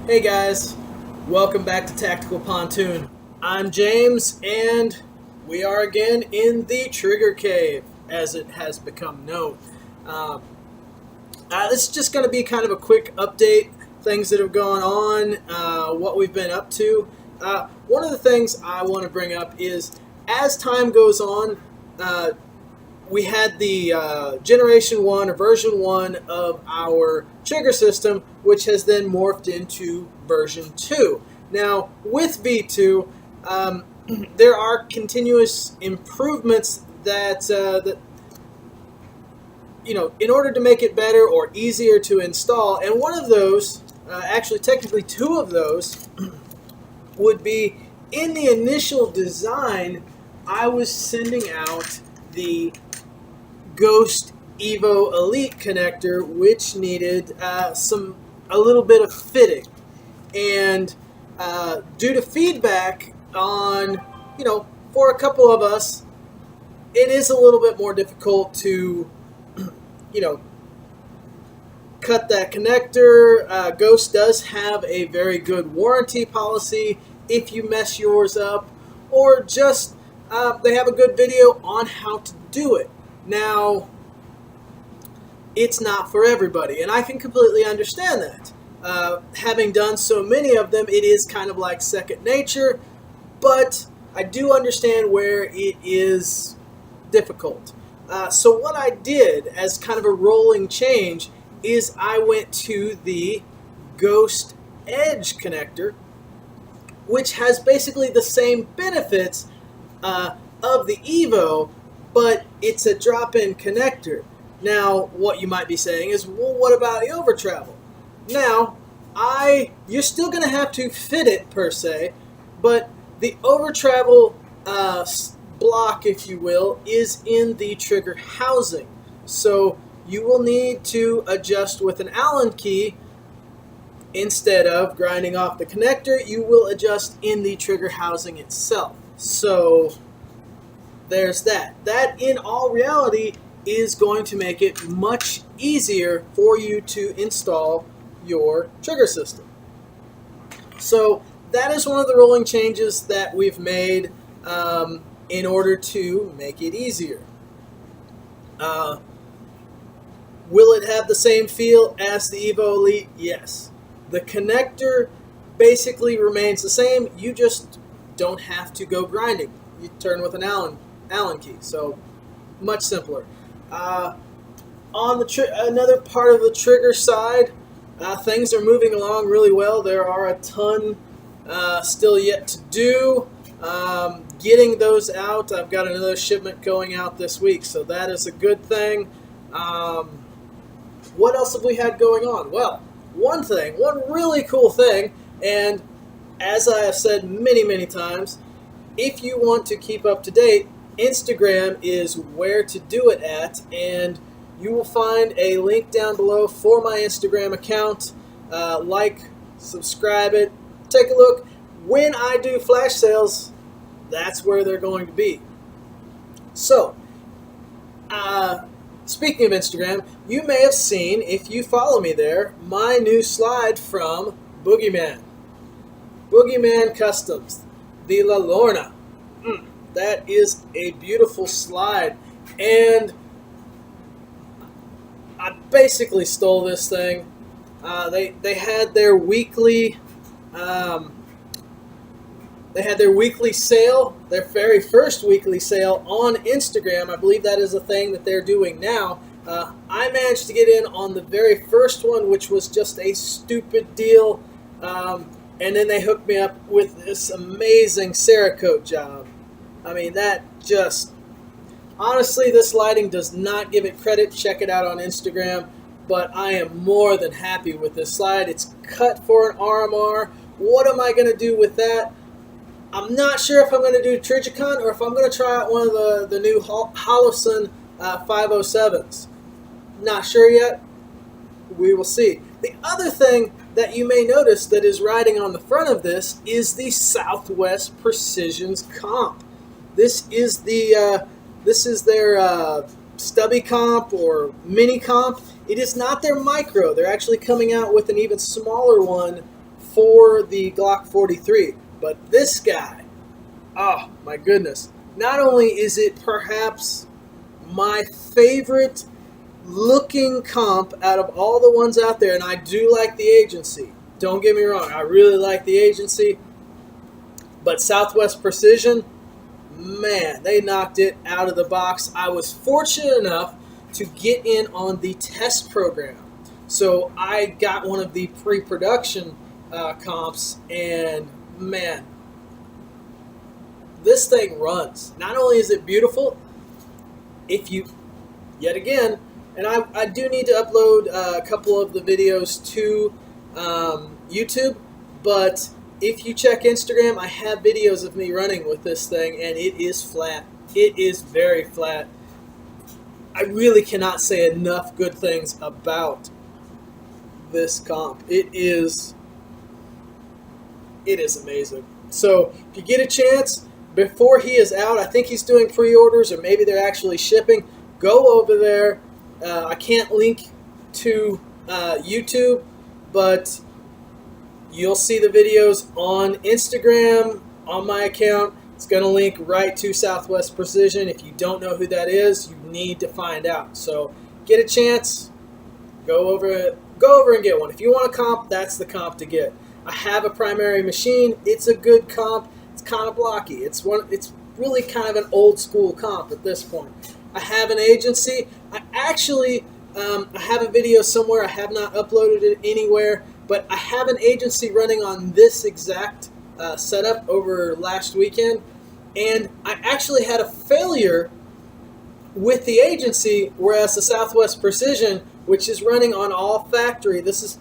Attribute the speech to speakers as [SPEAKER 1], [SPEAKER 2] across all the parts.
[SPEAKER 1] Hey guys, welcome back to Tactical Pontoon. I'm James, and we are again in the Trigger Cave, as it has become known. Uh, this is just going to be kind of a quick update, things that have gone on, what we've been up to. One of the things I want to bring up is, as time goes on, we had the Generation 1 or Version 1 of our trigger system, which has then morphed into Version 2. Now, with V2, there are continuous improvements that in order to make it better or easier to install, and one of those, actually technically two of those, would be in the initial design, I was sending out the Ghost Evo Elite connector, which needed a little bit of fitting, and due to feedback on, for a couple of us, it is a little bit more difficult to, cut that connector. Ghost does have a very good warranty policy if you mess yours up, or just they have a good video on how to do it. Now, it's not for everybody, and I can completely understand that. Having done so many of them, it is kind of like second nature, but I do understand where it is difficult. So what I did as kind of a rolling change is I went to the Ghost Edge connector, which has basically the same benefits of the Evo, but it's a drop-in connector. Now, what you might be saying is, well, what about the over travel? Now, you're still going to have to fit it per se, but the over travel block, if you will, is in the trigger housing. So you will need to adjust with an Allen key. Instead of grinding off the connector, you will adjust in the trigger housing itself. So there's that. That, in all reality, is going to make it much easier for you to install your trigger system. So that is one of the rolling changes that we've made in order to make it easier. Will it have the same feel as the Evo Elite? Yes. The connector basically remains the same. You just don't have to go grinding. You turn with an Allen key. So much simpler. On another part of the trigger side, things are moving along really well. There are a ton still yet to do. Getting those out, I've got another shipment going out this week, so that is a good thing. What else have we had going on? Well, one really cool thing, and as I have said many, many times, if you want to keep up to date, Instagram is where to do it at, and you will find a link down below for my Instagram account. Subscribe it, take a look. When I do flash sales, that's where they're going to be. So, speaking of Instagram, you may have seen, if you follow me there, my new slide from Boogeyman. Boogeyman Customs, the La Lorna. That is a beautiful slide, and I basically stole this thing. They had their weekly sale, their very first weekly sale on Instagram. I believe that is a thing that they're doing now. I managed to get in on the very first one, which was just a stupid deal, and then they hooked me up with this amazing Cerakote job. I mean, that just... Honestly, this lighting does not give it credit. Check it out on Instagram. But I am more than happy with this slide. It's cut for an RMR. What am I going to do with that? I'm not sure if I'm going to do Trijicon or if I'm going to try out one of the new Holosun 507s. Not sure yet. We will see. The other thing that you may notice that is riding on the front of this is the Southwest Precisions comp. This is their stubby comp or mini comp. It is not their micro. They're actually coming out with an even smaller one for the Glock 43. But this guy, oh my goodness. Not only is it perhaps my favorite looking comp out of all the ones out there, and I do like the Agency. Don't get me wrong, I really like the Agency. But Southwest Precision, man, they knocked it out of the box. I was fortunate enough to get in on the test program. So I got one of the pre-production comps, and man, this thing runs. Not only is it beautiful, if you, yet again, and I do need to upload a couple of the videos to YouTube, but if you check Instagram, I have videos of me running with this thing, and it is flat. It is very flat. I really cannot say enough good things about this comp. It is amazing. So if you get a chance, before he is out, I think he's doing pre-orders, or maybe they're actually shipping, go over there. I can't link to YouTube, but you'll see the videos on Instagram, on my account. It's going to link right to Southwest Precision. If you don't know who that is, you need to find out. So get a chance, go over and get one. If you want a comp, that's the comp to get. I have a primary machine. It's a good comp. It's kind of blocky. It's really kind of an old school comp at this point. I have an Agency. I actually I have a video somewhere. I have not uploaded it anywhere, but I have an Agency running on this exact setup over last weekend, and I actually had a failure with the Agency, whereas the Southwest Precision, which is running on all factory, this is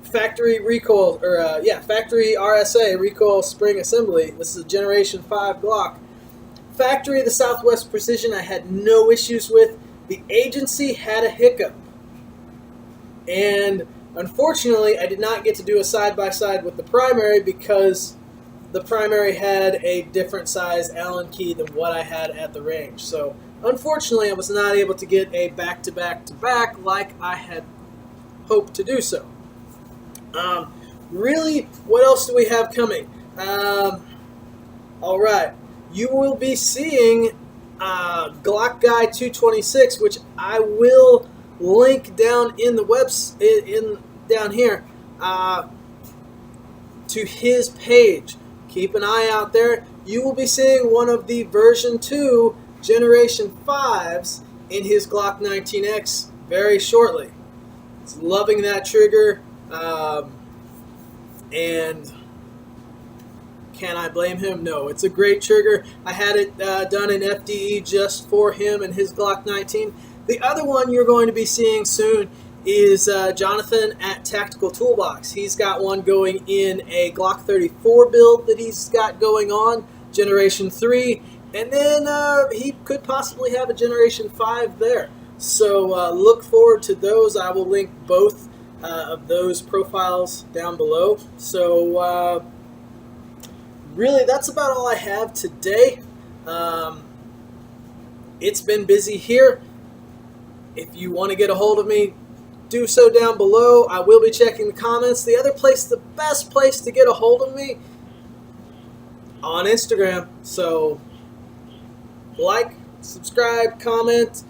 [SPEAKER 1] factory recoil, or factory RSA, recoil spring assembly. This is a Generation 5 Glock. Factory, the Southwest Precision, I had no issues with. The Agency had a hiccup, and unfortunately, I did not get to do a side-by-side with the primary because the primary had a different size Allen key than what I had at the range. So, unfortunately, I was not able to get a back-to-back-to-back like I had hoped to do so. Really, what else do we have coming? All right, you will be seeing Glock Guy 226, which I will link down in the down here to his page. Keep an eye out there. You will be seeing one of the version 2 Generation 5s in his Glock 19X very shortly. He's loving that trigger, and can I blame him? No, it's a great trigger. I had it done in FDE just for him and his Glock 19. The other one you're going to be seeing soon is Jonathon at Tacticaltoolbox. He's got one going in a Glock 34 build that he's got going on, Generation 3, and then he could possibly have a Generation 5 there. So look forward to those. I will link both of those profiles down below. So really, that's about all I have today. It's been busy here. If you want to get a hold of me, do so down below. I will be checking the comments. The other place, the best place to get a hold of me, on Instagram. So like, subscribe, comment.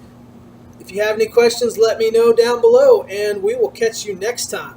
[SPEAKER 1] If you have any questions, let me know down below, and we will catch you next time.